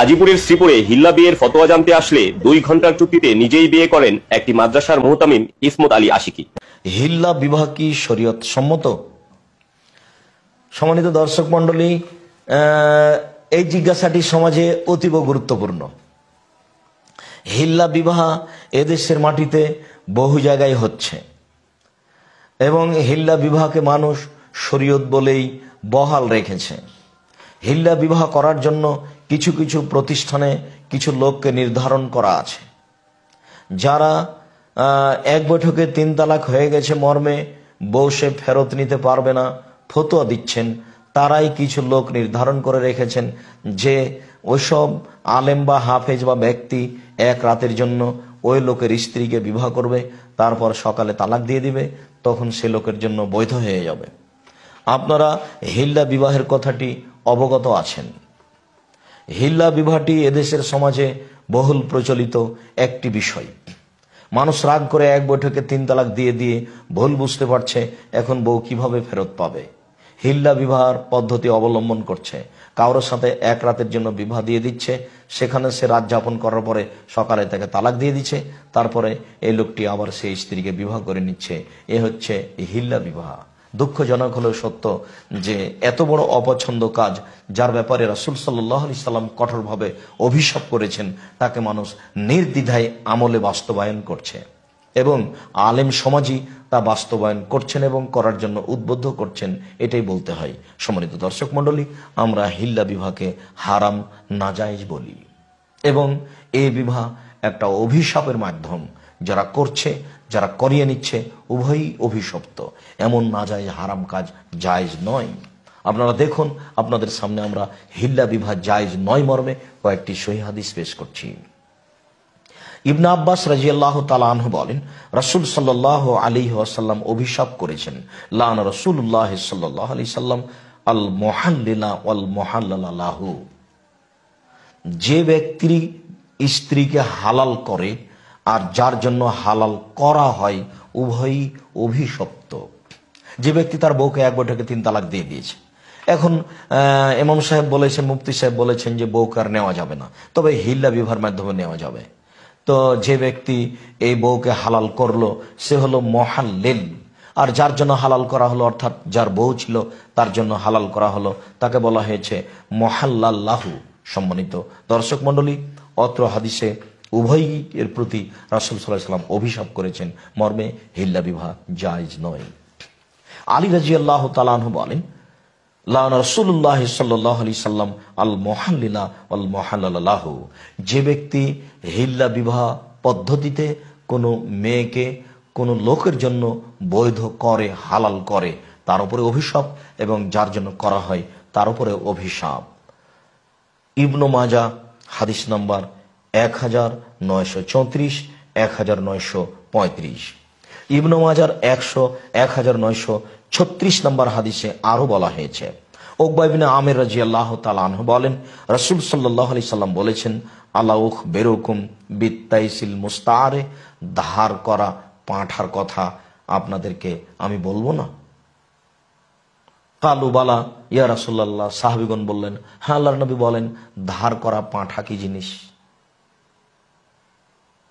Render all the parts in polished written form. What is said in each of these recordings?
গাজীপুরের শ্রীপুরে হিল্লা বিয়ের ফতোয়া জানতে আসলে 2 ঘন্টার চুক্তিতে নিজেই বিয়ে করেন একটি মাদ্রাসার মুহতামিম ইসমত আলী আশিকি। হিল্লা বিবাহ কি শরীয়ত সম্মত? সম্মানিত দর্শক মন্ডলী, এই জিজ্ঞাসাটি সমাজে অতীব গুরুত্বপূর্ণ। হিল্লা বিবাহ এদেশের মাটিতে বহু জায়গায় হচ্ছে এবং হিল্লা বিবাহকে মানুষ শরীয়ত বলেই বহাল রেখেছে। হিল্লা বিবাহ করার জন্য কিছু কিছু প্রতিষ্ঠানে কিছু লোককে নির্ধারণ করা আছে, যারা এক বৈঠকে 3 তালাক হয়ে গেছে মর্মে বউ সে ফেরত নিতে পারবে না ফতোয়া দিচ্ছেন। তারাই কিছু লোক নির্ধারণ করে রেখেছেন যে ওইসব আলেম বা হাফেজ বা ব্যক্তি এক রাতের জন্য ওই লোকের স্ত্রীকে বিবাহ করবে, তারপর সকালে তালাক দিয়ে দিবে, তখন সে লোকের জন্য বৈধ হয়ে যাবে। আপনারা হিল্লা বিবাহের কথাটি অবগত আছেন। হিল্লা বিবাহটি এদেশের সমাজে বহুল প্রচলিত একটি বিষয়। মানুষ রাগ করে এক বৈঠকে 3 তালাক দিয়ে দিয়ে ভুল বুঝতে পারছে এখন বউ কিভাবে ফেরত পাবে। হিল্লা বিবাহের পদ্ধতি অবলম্বন করছে, কারোর সাথে এক রাতের জন্য বিবাহ দিয়ে দিচ্ছে, সেখানে সে রাত যাপন করার পরে সকালে তাকে তালাক দিয়ে দিচ্ছে, তারপরে এই লোকটি আবার সেই স্ত্রীকে বিবাহ করে নিচ্ছে। এ হচ্ছে হিল্লা বিবাহ। দুঃখজনক হলেও সত্য যে এত বড় অপছন্দ কাজ, যার ব্যাপারে রাসূল সাল্লাল্লাহু আলাইহি সাল্লাম কঠোরভাবে অভিশাপ করেছেন, তাকে মানুষ নির্দ্বিধায় আমলে বাস্তবায়ন করছে এবং আলেম সমাজই তা বাস্তবায়ন করছেন এবং করার জন্য উদ্বুদ্ধ করছেন, এটাই বলতে হয়। সম্মানিত দর্শক মণ্ডলী, আমরা হিল্লা বিবাহকে হারাম নাজায়েজ বলি এবং এই বিবাহ একটা অভিশাপের মাধ্যম। যারা করছে, যারা করিয়ে নিচ্ছে, উভয়ই অভিশপ্ত। এমন নাজায়েজ হারাম কাজ জায়েজ নয়। আপনারা দেখুন, আপনাদের সামনে আমরা হিল্লা বিবাহ জায়েজ নয় মর্মে কয়েকটি সহিহ হাদিস পেশ করছি। ইবনে আব্বাস রাদিয়াল্লাহু তাআলা আনহু বলেন, রাসূল সাল্লাল্লাহু আলাইহি ওয়াসাল্লাম অভিশাপ করেছেন, লানা রাসূলুল্লাহ সাল্লাল্লাহু আলাইহি সাল্লাম আল মুহাল্লিলা ওয়াল মুহাল্লালা লাহু। যে ব্যক্তি স্ত্রীকে হালাল করে আর যার জন্য হালাল করা হয়, উভয়ই অভিশপ্ত। যে ব্যক্তি তার বউকে এক বৈঠকে 3 তালাক দিয়ে দিয়েছে, এখন ইমাম সাহেব বলেছেন, মুফতি সাহেব বলেছেন যে বউকে আর নেওয়া যাবে না, তবে হিল্লা বিবাহের মাধ্যমে নেওয়া যাবে। তো যে ব্যক্তি এই বউকে হালাল করলো সে হলো মুহাল্লিল, আর যার জন্য হালাল করা হলো, অর্থাৎ যার বউ ছিল তার জন্য হালাল করা হলো, তাকে বলা হয়েছে মুহাল্লাল্লাহু। সম্মানিত দর্শক মণ্ডলী, অত্র হাদিসে উভয়ই এর প্রতি রাসূল সাল্লাল্লাহু আলাইহি ওয়াসাল্লাম অভিশাপ করেছেন মর্মে হিল্লা বিবাহ জায়েজ নয়। আলী রাদিয়াল্লাহু তাআলা আনহু বলেন, লানা রাসূলুল্লাহ সাল্লাল্লাহু আলাইহি সাল্লাম আল মুহাল্লিলা ওয়াল মুহাল্লালা লাহু। যে ব্যক্তি হিল্লা বিবাহ পদ্ধতিতে কোনো মেয়েকে কোনো লোকের জন্য বৈধ করে, হালাল করে, তার উপরে অভিশাপ, এবং যার জন্য করা হয় তার উপরে অভিশাপ। ইবনে মাজাহ হাদিস নাম্বার 1934, 1935। ইবনে মাজাহর 1936 নম্বর হাদিসে আরো বলা হয়েছে, উকবা ইবনে আমির রাদিয়াল্লাহু তাআলা আনহু বলেন, রাসূল সাল্লাল্লাহু আলাইহি সাল্লাম বলেছেন, আলা উখবিরুকুম বিত্তাইসিল মুস্তাআরে। ধার করা পাঁঠার কথা আপনাদেরকে আমি বলবো না? কালু বালা ইয়া রাসূলুল্লাহ। সাহাবীগণ বললেন, হ্যাঁ আল্লাহর নবী বলেন, ধার করা পাঁঠা কি জিনিস?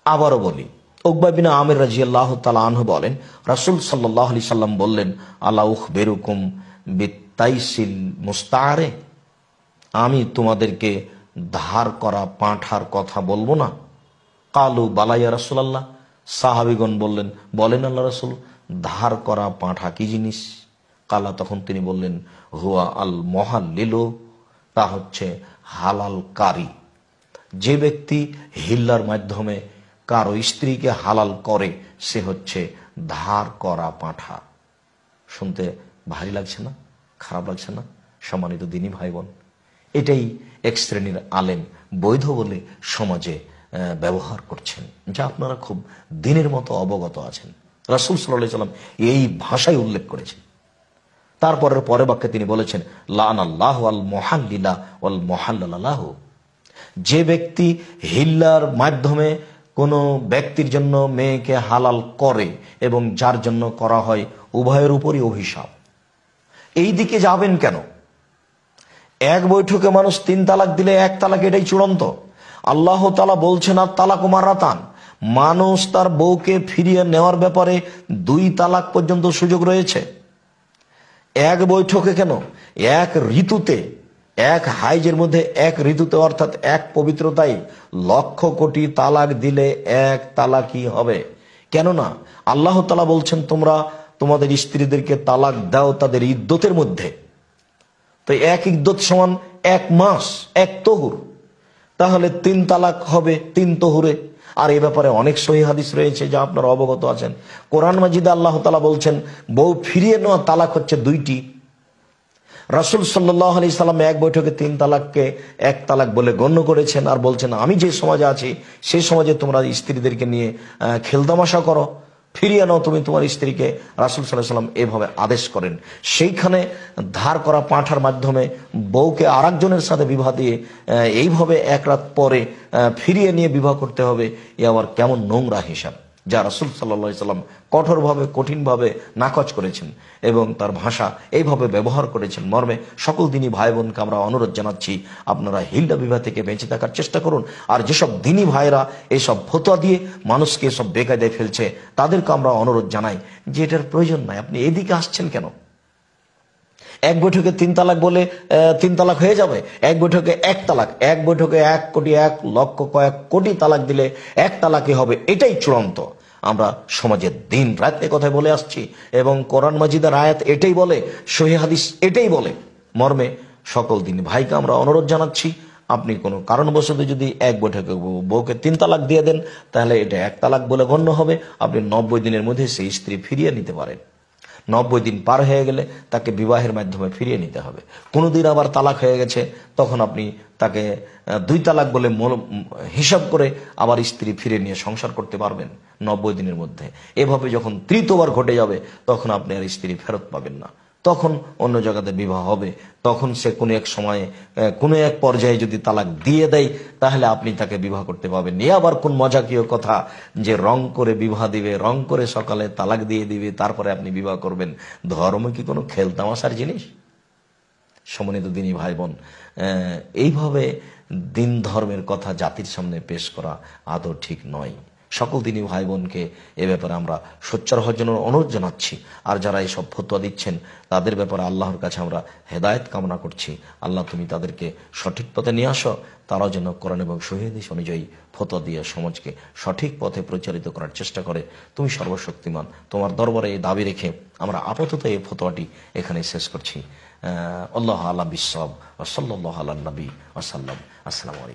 আবারও বলি, উকবা ইবনে আমির রাদিয়াল্লাহু তাআলা আনহু বলেন, রাসূল সাল্লাল্লাহু আলাইহি সাল্লাম বললেন, আলা উখবিরুকুম বিত্তাইসিল মুস্তাআরে। আমি তোমাদেরকে ধার করা পাঁঠার কথা বলবো না? কালু বালা ইয়া রাসূলুল্লাহ। সাহাবীগণ বললেন, বলেন আল্লাহ রাসূল, ধার করা পাঁঠা কি জিনিস? কালা, তখন তিনি বললেন, হুয়া আল মুহাল্লিলু। তা হচ্ছে হালালকারী। যে ব্যক্তি হিল্লার মাধ্যমে কারো স্ত্রীকে হালাল করে সে হচ্ছে ধার করা পাঁঠা। শুনতে ভারী লাগছে না? খারাপ লাগছে না? সম্মানিত দিনী ভাই বোন, এটাই এক শ্রেণীর আলেম বৈধ বলে সমাজে ব্যবহার করছেন, যা আপনারা খুব দিনের মতো অবগত আছেন। রাসূল সাল্লাল্লাহু আলাইহি সাল্লাম এই ভাষায় উল্লেখ করেছেন। তারপরের পরের বাক্যে তিনি বলেছেন, লানাল্লাহু আল মুহাল্লিলা ওয়াল মুহাল্লালা লাহু। যে ব্যক্তি হিল্লার মাধ্যমে কোনো ব্যক্তির জন্য মেয়েকে হালাল করে এবং যার জন্য করা হয়, উভয়ের উপরই অভিশাপ। এই দিকে যাবেন কেন? এক বৈঠকে মানুষ 3 তালাক দিলে 1 তালাক এটাই চূড়ান্ত। আল্লাহ তাআলা বলছেন আর তালাক মারাতান, মানুষ তার বউকে ফিরিয়ে নেওয়ার ব্যাপারে 2 তালাক পর্যন্ত সুযোগ রয়েছে। এক বৈঠকে কেন, এক ঋতুতে, এক হাইজের মধ্যে এক ঋতুতে অর্থাৎ এক পবিত্রতায় 1,00,000 কোটি তালাক দিলে 1 তালাকই হবে। কেননা আল্লাহ তাআলা বলছেন তোমরা তোমাদের স্ত্রীদেরকে তালাক দাও তাদের ইদ্যতের মধ্যে। তো এক ইদ্যত সমান 1 মাস, 1 তহুর, তাহলে 3 তালাক হবে 3 তহুরে। আর এই ব্যাপারে অনেক সহিহ হাদিস রয়েছে যা আপনারা অবগত আছেন। কোরআন মাজিদে আল্লাহ তাআলা বলছেন বউ ফিরিয়ে নেওয়া তালাক হচ্ছে 2টি। রাসূল সাল্লাল্লাহু আলাইহি সাল্লাম এক বৈঠকে 3 তালাককে 1 তালাক বলে গণ্য করেছেন আর বলছেন আমি যে সমাজে আছি সেই সমাজে তোমরা স্ত্রীদেরকে নিয়ে খেলতামাশা করো, ফিরিয়ে নাও তুমি তোমার স্ত্রীকে। রাসূল সাল্লাল্লাহু আলাইহি সাল্লাম এভাবে আদেশ করেন। সেইখানে ধার করা পাঁঠার মাধ্যমে বউকে আরেকজনের সাথে বিবাহ দিয়ে এইভাবে 1 রাত পরে ফিরিয়ে নিয়ে বিবাহ করতে হবে, এ আবার কেমন নোংরা হিসাব, যা রাসূল সাল্লাল্লাহু আলাইহি সাল্লাম কঠোরভাবে কঠিনভাবে নাকচ করেছেন এবং তার ভাষা এইভাবে ব্যবহার করেছেন। মর্মে সকল দিনী ভাই বোনকে আমরা অনুরোধ জানাচ্ছি আপনারা হিল্লা বিবাহ থেকে বেঁচে থাকার চেষ্টা করুন। আর যেসব দিনী ভাইরা এসব ফতোয়া দিয়ে মানুষকে এসব বেকায়দায় ফেলছে তাদেরকে আমরা অনুরোধ জানাই যে এটার প্রয়োজন নাই, আপনি এদিকে আসছেন কেন? এক বৈঠকে 3 তালাক বলে 3 তালাক হয়ে যাবে, এক বৈঠকে 1 তালাক, এক বৈঠকে 1 কোটি 1,00,000 কয়েক কোটি তালাক দিলে 1 তালাকই হবে, এটাই চূড়ান্ত। আমরা সমাজের দিন রাত এ কথা বলে আসছি এবং কোরআন মাজিদের আয়াত এটাই বলে, সহিহ হাদিস এটাই বলে। মর্মে সকল দিন ভাইকে আমরা অনুরোধ জানাচ্ছি আপনি কোনো কারণবশত যদি এক বৈঠকে বউকে 3 তালাক দিয়ে দেন তাহলে এটা 1 তালাক বলে গণ্য হবে। আপনি 90 দিনের মধ্যে সেই স্ত্রী ফিরিয়ে নিতে পারেন। 90 দিন পার হয়ে গেলে তাকে বিবাহের মাধ্যমে ফিরিয়ে নিতে হবে। কোনোদিন আবার তালাক হয়ে গেছে তখন আপনি তাকে 2 তালাক বলে হিসাব করে আবার স্ত্রী ফিরে নিয়ে সংসার করতে পারবেন 90 দিনের মধ্যে। এভাবে যখন 3য় বার ঘটে যাবে তখন আপনি আর স্ত্রী ফেরত পাবেন না, তখন অন্য জায়গাতে বিবাহ হবে। তখন সে কোনো এক সময়ে কোনো এক পর্যায়ে যদি তালাক দিয়ে দেয় তাহলে আপনি তাকে বিবাহ করতে পারবেন। এ আবার কোন মজাকীয় কথা যে রং করে বিবাহ দিবে, রং করে সকালে তালাক দিয়ে দিবে তারপরে আপনি বিবাহ করবেন। ধর্ম কি কোনো খেলতামাশার জিনিস? সম্মানিত দিনী ভাই বোন, এইভাবে দিন ধর্মের কথা জাতির সামনে পেশ করা আদৌ ঠিক নয়। সকল দিনী ভাই বোনকে এ ব্যাপারে আমরা সোচ্চার হওয়ার জন্য অনুরোধ জানাচ্ছি। আর যারা এইসব ফতোয়া দিচ্ছেন তাদের ব্যাপারে আল্লাহর কাছে আমরা হেদায়েত কামনা করছি। আল্লাহ তুমি তাদেরকে সঠিক পথে নিয়ে আসো, তারাও যেন কোরআন এবং সহিহ হাদিস অনুযায়ী ফতোয়া দিয়ে সমাজকে সঠিক পথে পরিচালিত করার চেষ্টা করে। তুমি সর্বশক্তিমান, তোমার দরবারে এই দাবি রেখে আমরা আপাতত এই ফতোয়াটি এখানে শেষ করছি। আল্লাহ আলা বিসসাওয়াব ওয়া সাল্লাল্লাহু আলা নবী ওয়া সাল্লাম। আসসালামু আলাইকুম।